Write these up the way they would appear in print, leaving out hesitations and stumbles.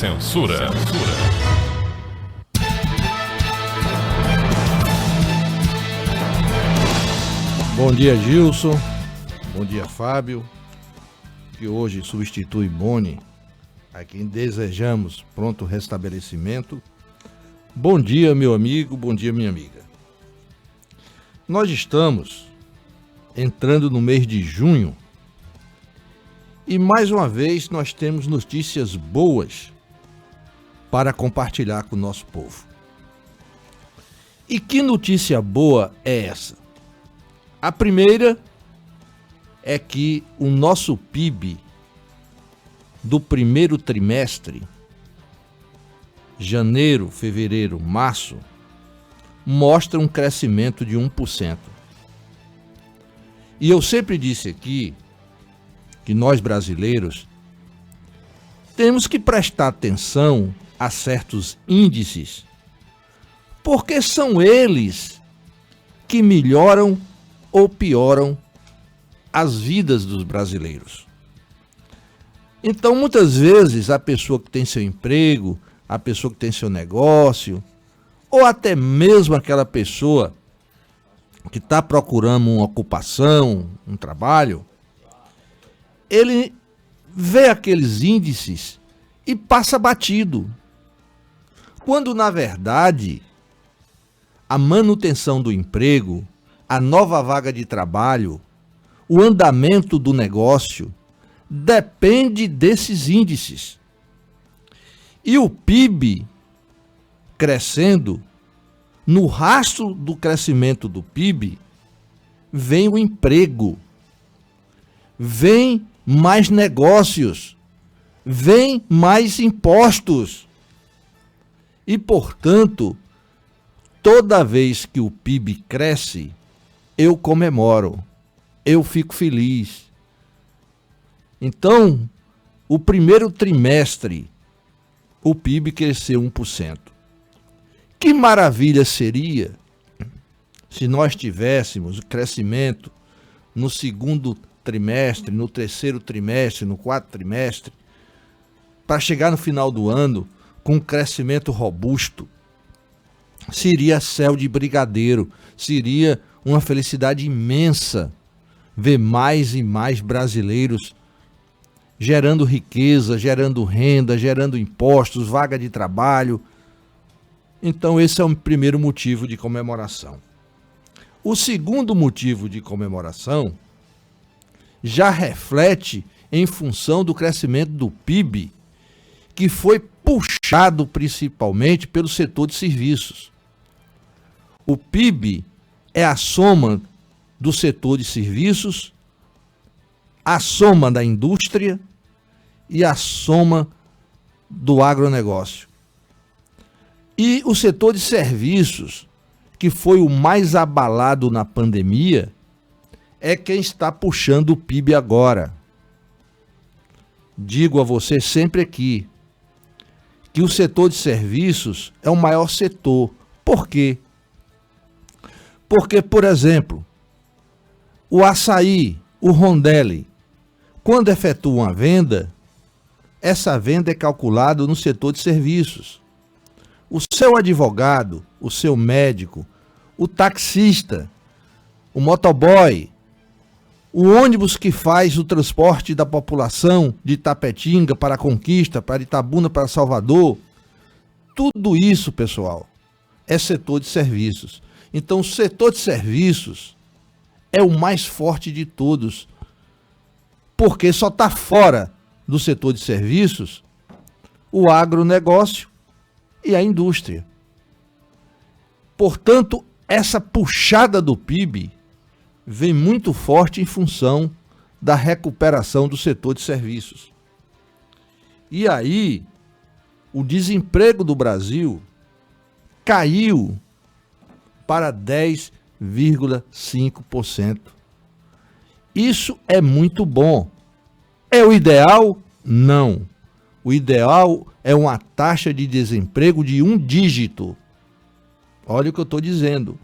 Censura. Bom dia, Gilson. Bom dia, Fábio, que hoje substitui Boni, a quem desejamos pronto restabelecimento. Bom dia, meu amigo, bom dia, minha amiga. Nós estamos entrando no mês de junho e mais uma vez nós temos notícias boas para compartilhar com o nosso povo. E que notícia boa é essa? A primeira é que o nosso PIB do primeiro trimestre, janeiro, fevereiro, março, mostra um crescimento de 1%. E eu sempre disse aqui que nós brasileiros temos que prestar atenção a certos índices, porque são eles que melhoram ou pioram as vidas dos brasileiros. Então, muitas vezes, a pessoa que tem seu emprego, a pessoa que tem seu negócio, ou até mesmo aquela pessoa que está procurando uma ocupação, um trabalho, ele vê aqueles índices e passa batido. Quando, na verdade, a manutenção do emprego, a nova vaga de trabalho, o andamento do negócio, depende desses índices. E o PIB crescendo, no rastro do crescimento do PIB, vem o emprego, vem mais negócios, vem mais impostos. E, portanto, toda vez que o PIB cresce, eu comemoro, eu fico feliz. Então, o primeiro trimestre, o PIB cresceu 1%. Que maravilha seria se nós tivéssemos o crescimento no segundo trimestre, no terceiro trimestre, no quarto trimestre, para chegar no final do ano com um crescimento robusto. Seria céu de brigadeiro, seria uma felicidade imensa ver mais e mais brasileiros gerando riqueza, gerando renda, gerando impostos, vaga de trabalho. Então esse é o primeiro motivo de comemoração. O segundo motivo de comemoração já reflete em função do crescimento do PIB, que foi puxado principalmente pelo setor de serviços. O PIB é a soma do setor de serviços, a soma da indústria e a soma do agronegócio. E o setor de serviços, que foi o mais abalado na pandemia, é quem está puxando o PIB agora. Digo a você sempre aqui que o setor de serviços é o maior setor. Por quê? Porque, por exemplo, o açaí, o Rondelli, quando efetua uma venda, essa venda é calculada no setor de serviços. O seu advogado, o seu médico, o taxista, o motoboy, o ônibus que faz o transporte da população de Itapetinga para a Conquista, para Itabuna, para Salvador, tudo isso, pessoal, é setor de serviços. Então, o setor de serviços é o mais forte de todos, porque só está fora do setor de serviços o agronegócio e a indústria. Portanto, essa puxada do PIB vem muito forte em função da recuperação do setor de serviços. E aí, o desemprego do Brasil caiu para 10,5%. Isso é muito bom. É o ideal? Não. O ideal é uma taxa de desemprego de 1 dígito. Olha o que eu estou dizendo.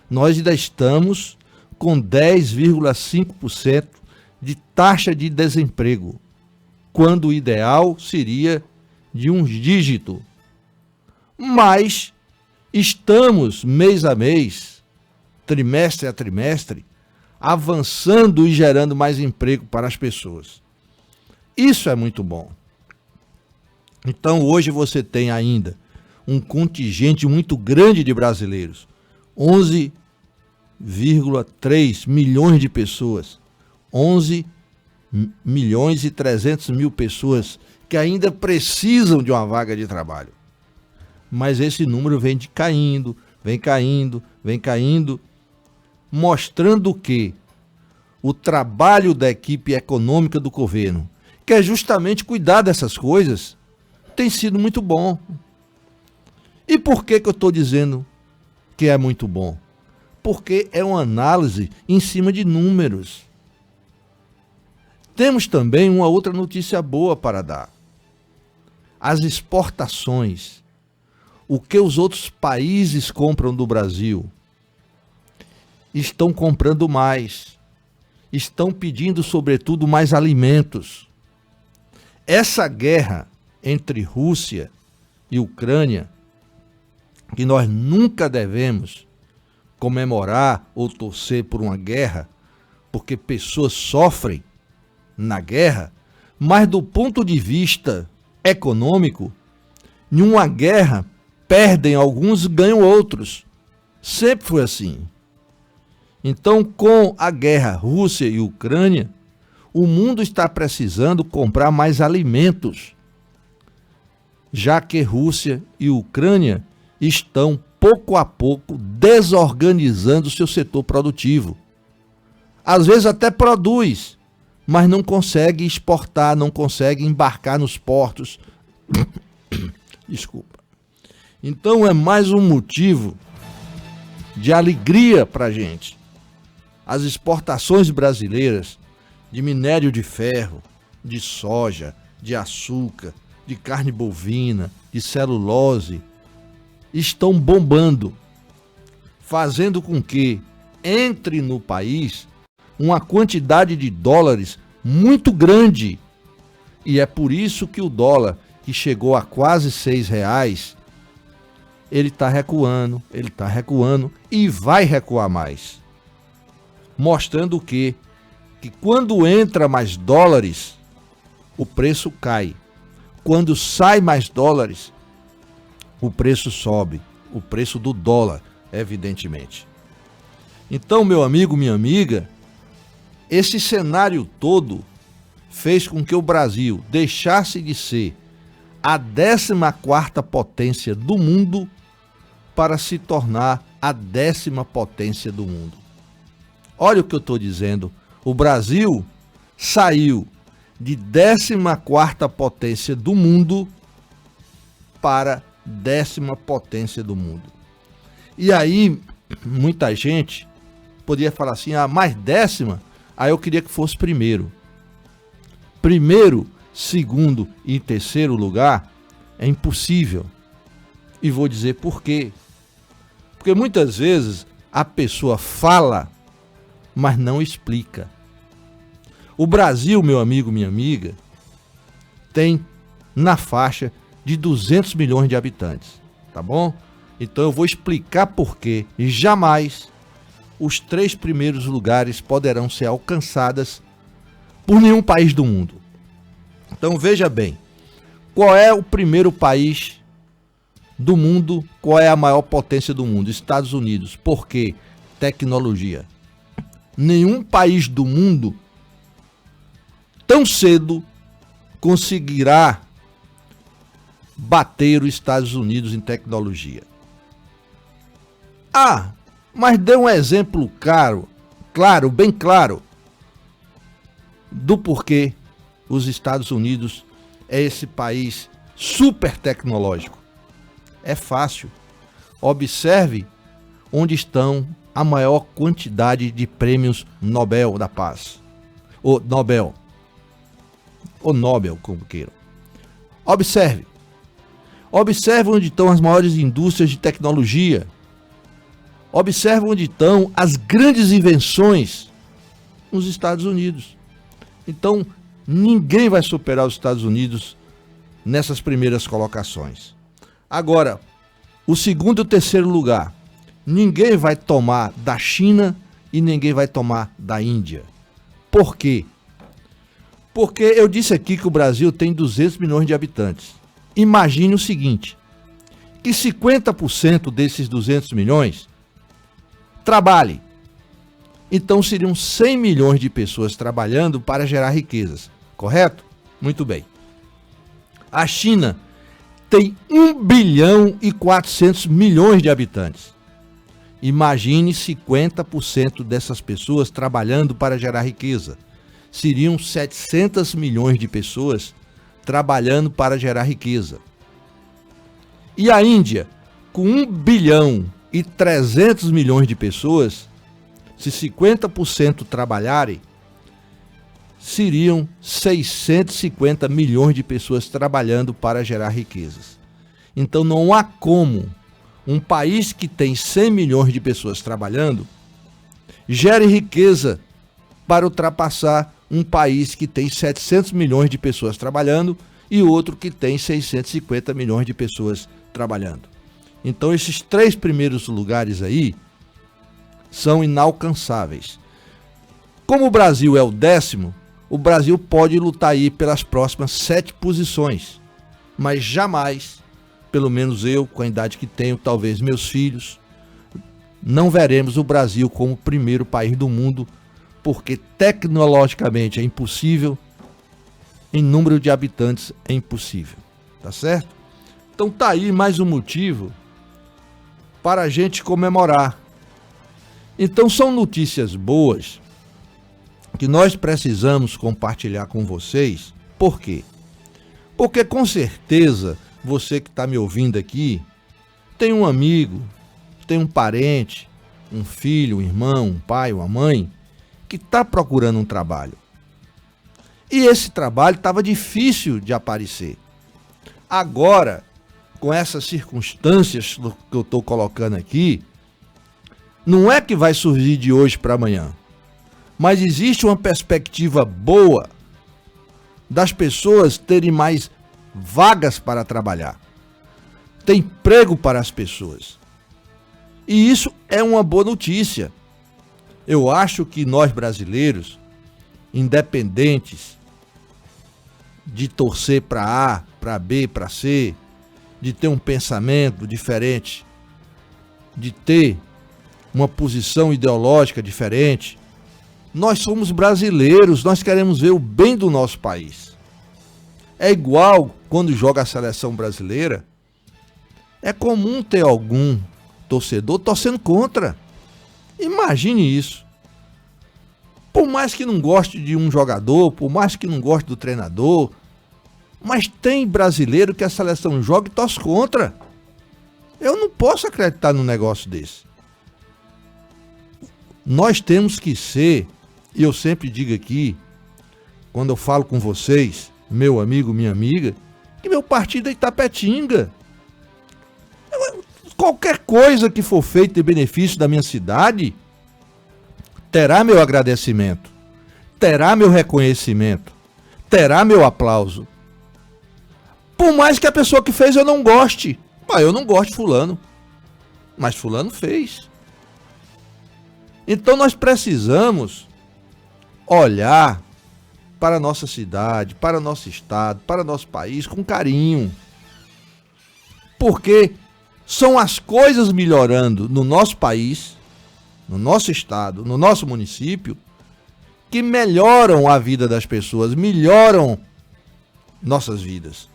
Nós ainda estamos com 10,5% de taxa de desemprego, quando o ideal seria de um dígito, mas estamos mês a mês, trimestre a trimestre, avançando e gerando mais emprego para as pessoas. Isso é muito bom. Então hoje você tem ainda um contingente muito grande de brasileiros, 11,3 milhões de pessoas, 11 milhões e 300 mil pessoas que ainda precisam de uma vaga de trabalho. Mas esse número vem caindo, mostrando que o trabalho da equipe econômica do governo, que é justamente cuidar dessas coisas, tem sido muito bom. E por que eu estou dizendo que é muito bom? Porque é uma análise em cima de números. Temos também uma outra notícia boa para dar. As exportações. O que os outros países compram do Brasil, estão comprando mais. Estão pedindo, sobretudo, mais alimentos. Essa guerra entre Rússia e Ucrânia, que nós nunca devemos comemorar ou torcer por uma guerra, porque pessoas sofrem na guerra, mas do ponto de vista econômico, em uma guerra perdem alguns, ganham outros. Sempre foi assim. Então, com a guerra Rússia e Ucrânia, o mundo está precisando comprar mais alimentos, já que Rússia e Ucrânia estão, pouco a pouco, desorganizando o seu setor produtivo. Às vezes até produz, mas não consegue exportar, não consegue embarcar nos portos. Desculpa. Então é mais um motivo de alegria para a gente. As exportações brasileiras de minério de ferro, de soja, de açúcar, de carne bovina, de celulose, estão bombando, fazendo com que entre no país uma quantidade de dólares muito grande. E é por isso que o dólar, que chegou a quase R$6, ele está recuando e vai recuar mais. Mostrando que quando entra mais dólares, o preço cai. Quando sai mais dólares, o preço sobe. O preço do dólar, evidentemente. Então, meu amigo, minha amiga, esse cenário todo fez com que o Brasil deixasse de ser a 14ª potência do mundo para se tornar a 10ª potência do mundo. Olha o que eu estou dizendo. O Brasil saiu de 14ª potência do mundo para 10ª potência do mundo. E aí, muita gente poderia falar assim, mais 10ª, aí eu queria que fosse primeiro. Primeiro, segundo e terceiro lugar é impossível. E vou dizer por quê. Porque muitas vezes a pessoa fala, mas não explica. O Brasil, meu amigo, minha amiga, tem na faixa de 200 milhões de habitantes, tá bom? Então eu vou explicar por que jamais os 3 primeiros lugares poderão ser alcançadas por nenhum país do mundo. Então veja bem, qual é o primeiro país do mundo, qual é a maior potência do mundo? Estados Unidos. Por quê? Tecnologia. Nenhum país do mundo tão cedo conseguirá bater os Estados Unidos em tecnologia. Mas dê um exemplo bem claro, do porquê os Estados Unidos é esse país super tecnológico. É fácil. Observe onde estão a maior quantidade de prêmios Nobel da Paz. Ou Nobel, como queiram. Observe onde estão as maiores indústrias de tecnologia. Observe onde estão as grandes invenções nos Estados Unidos. Então, ninguém vai superar os Estados Unidos nessas primeiras colocações. Agora, o segundo e o terceiro lugar, ninguém vai tomar da China e ninguém vai tomar da Índia. Por quê? Porque eu disse aqui que o Brasil tem 200 milhões de habitantes. Imagine o seguinte, que 50% desses 200 milhões trabalhem. Então seriam 100 milhões de pessoas trabalhando para gerar riquezas, correto? Muito bem. A China tem 1 bilhão e 400 milhões de habitantes. Imagine 50% dessas pessoas trabalhando para gerar riqueza. Seriam 700 milhões de pessoas trabalhando para gerar riqueza. E a Índia, com 1 bilhão e 300 milhões de pessoas, se 50% trabalharem, seriam 650 milhões de pessoas trabalhando para gerar riquezas. Então não há como um país que tem 100 milhões de pessoas trabalhando gere riqueza para ultrapassar um país que tem 700 milhões de pessoas trabalhando e outro que tem 650 milhões de pessoas trabalhando. Então esses 3 primeiros lugares aí são inalcançáveis. Como o Brasil é o 10º, o Brasil pode lutar aí pelas próximas 7 posições, mas jamais, pelo menos eu, com a idade que tenho, talvez meus filhos, não veremos o Brasil como o primeiro país do mundo, porque tecnologicamente é impossível, em número de habitantes é impossível, tá certo? Então tá aí mais um motivo para a gente comemorar. Então são notícias boas que nós precisamos compartilhar com vocês. Por quê? Porque com certeza você que está me ouvindo aqui tem um amigo, tem um parente, um filho, um irmão, um pai, uma mãe que está procurando um trabalho. E esse trabalho estava difícil de aparecer. Agora, com essas circunstâncias que eu estou colocando aqui, não é que vai surgir de hoje para amanhã, mas existe uma perspectiva boa das pessoas terem mais vagas para trabalhar. Tem emprego para as pessoas. E isso é uma boa notícia. Eu acho que nós brasileiros, independentes de torcer para A, para B, para C, de ter um pensamento diferente, de ter uma posição ideológica diferente, nós somos brasileiros, nós queremos ver o bem do nosso país. É igual quando joga a seleção brasileira, é comum ter algum torcedor torcendo contra. Imagine isso. Por mais que não goste de um jogador, por mais que não goste do treinador, mas tem brasileiro que a seleção joga e torce contra. Eu não posso acreditar num negócio desse. Nós temos que ser, e eu sempre digo aqui, quando eu falo com vocês, meu amigo, minha amiga, que meu partido é Itapetinga. Qualquer coisa que for feita em benefício da minha cidade, terá meu agradecimento, terá meu reconhecimento, terá meu aplauso. Por mais que a pessoa que fez eu não goste. Eu não gosto de fulano, mas fulano fez. Então nós precisamos olhar para a nossa cidade, para o nosso estado, para o nosso país com carinho. Porque são as coisas melhorando no nosso país, no nosso estado, no nosso município, que melhoram a vida das pessoas, melhoram nossas vidas.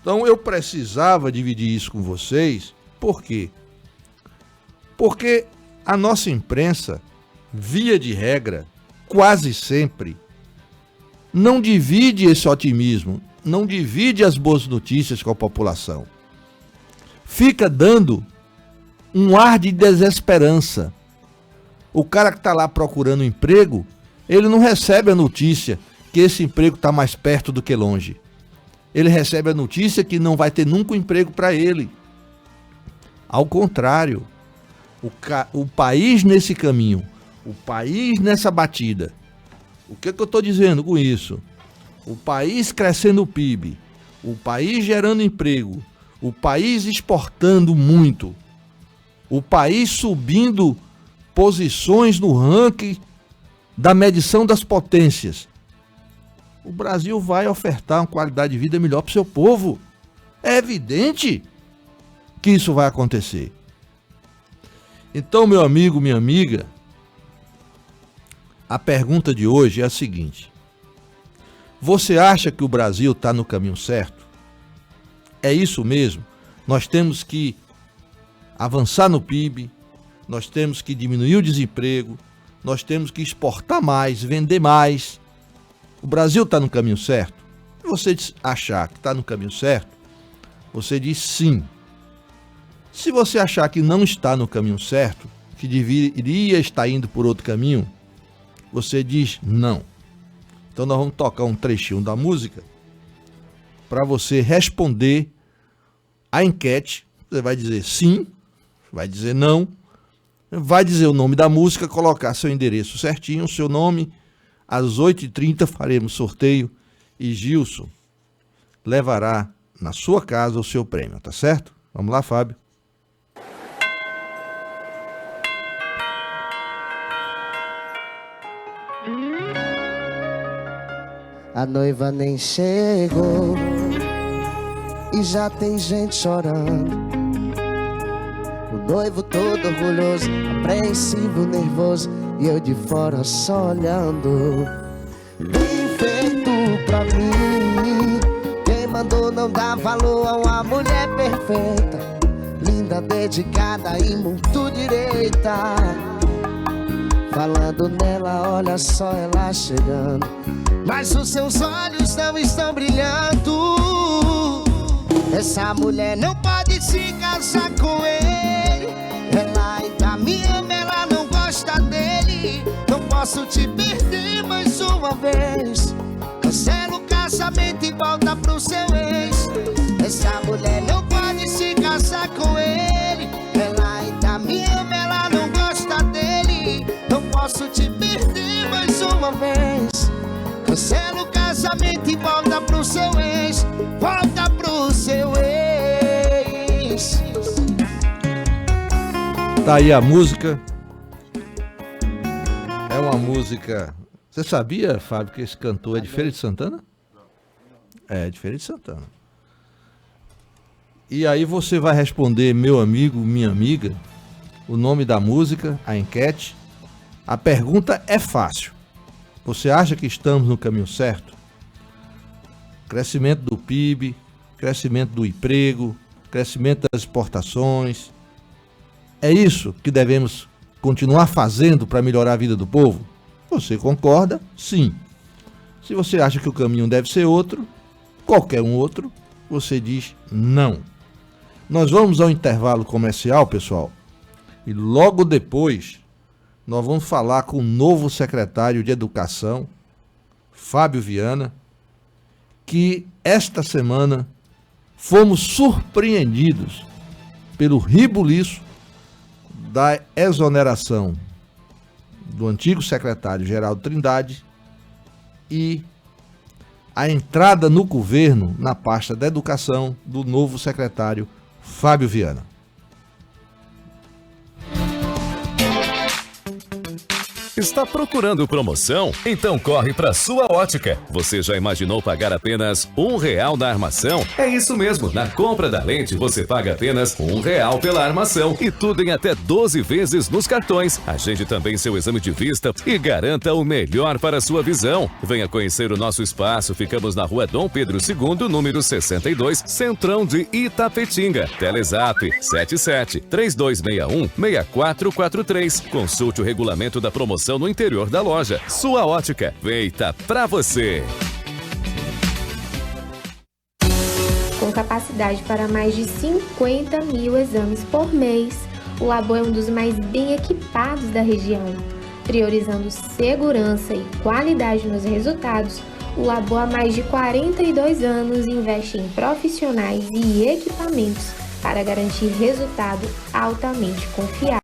Então eu precisava dividir isso com vocês. Por quê? Porque a nossa imprensa, via de regra, quase sempre, não divide esse otimismo, não divide as boas notícias com a população. Fica dando um ar de desesperança. O cara que está lá procurando emprego, ele não recebe a notícia que esse emprego está mais perto do que longe. Ele recebe a notícia que não vai ter nunca um emprego para ele. Ao contrário, o país nesse caminho, o país nessa batida. O que eu estou dizendo com isso? O país crescendo o PIB, o país gerando emprego, o país exportando muito, o país subindo posições no ranking da medição das potências, o Brasil vai ofertar uma qualidade de vida melhor para o seu povo. É evidente que isso vai acontecer. Então, meu amigo, minha amiga, a pergunta de hoje é a seguinte: você acha que o Brasil está no caminho certo? É isso mesmo? Nós temos que avançar no PIB, nós temos que diminuir o desemprego, nós temos que exportar mais, vender mais. O Brasil está no caminho certo? Se você achar que está no caminho certo, você diz sim. Se você achar que não está no caminho certo, que deveria estar indo por outro caminho, você diz não. Então nós vamos tocar um trechinho da música para você responder a enquete. Você vai dizer sim, vai dizer não, vai dizer o nome da música, colocar seu endereço certinho, o seu nome. Às 8h30 faremos sorteio e Gilson levará na sua casa o seu prêmio, tá certo? Vamos lá, Fábio. A noiva nem chegou e já tem gente chorando. O noivo todo orgulhoso, apreensivo, nervoso, e eu de fora só olhando. Bem feito pra mim, quem mandou não dar valor a uma mulher perfeita, linda, dedicada e muito direita. Falando nela, olha só ela chegando, mas os seus olhos não estão brilhando. Essa mulher não pode se casar com ele, ela ainda me ama, ela não gosta dele. Não posso te perder mais uma vez, cancela o casamento e volta pro seu ex. Essa mulher não pode se casar com ele, ela ainda me ama, ela não gosta dele. Não posso te perder mais uma vez, cancela o casamento e volta pro seu ex. Volta pro seu ex. Tá aí a música. É uma música... Você sabia, Fábio, que esse cantor é de Feira de Santana? É, de Feira de Santana. E aí você vai responder, meu amigo, minha amiga, o nome da música, a enquete. A pergunta é fácil. Você acha que estamos no caminho certo? Crescimento do PIB, crescimento do emprego, crescimento das exportações. É isso que devemos continuar fazendo para melhorar a vida do povo? Você concorda? Sim. Se você acha que o caminho deve ser outro, qualquer um outro, você diz não. Nós vamos ao intervalo comercial, pessoal, e logo depois nós vamos falar com o novo secretário de Educação, Fábio Viana, que esta semana fomos surpreendidos pelo rebuliço da exoneração do antigo secretário Geraldo Trindade e a entrada no governo, na pasta da educação, do novo secretário Fábio Viana. Está procurando promoção? Então corre para Sua Ótica. Você já imaginou pagar apenas R$1 na armação? É isso mesmo, na compra da lente você paga apenas R$1 pela armação e tudo em até 12 vezes nos cartões. Agende também seu exame de vista e garanta o melhor para a sua visão. Venha conhecer o nosso espaço, ficamos na Rua Dom Pedro II, número 62, Centrão de Itapetinga. Telezap 77-3261-6443. Consulte o regulamento da promoção no interior da loja. Sua Ótica, feita pra você. Com capacidade para mais de 50 mil exames por mês, o Labo é um dos mais bem equipados da região. Priorizando segurança e qualidade nos resultados, o Labo há mais de 42 anos investe em profissionais e equipamentos para garantir resultado altamente confiável.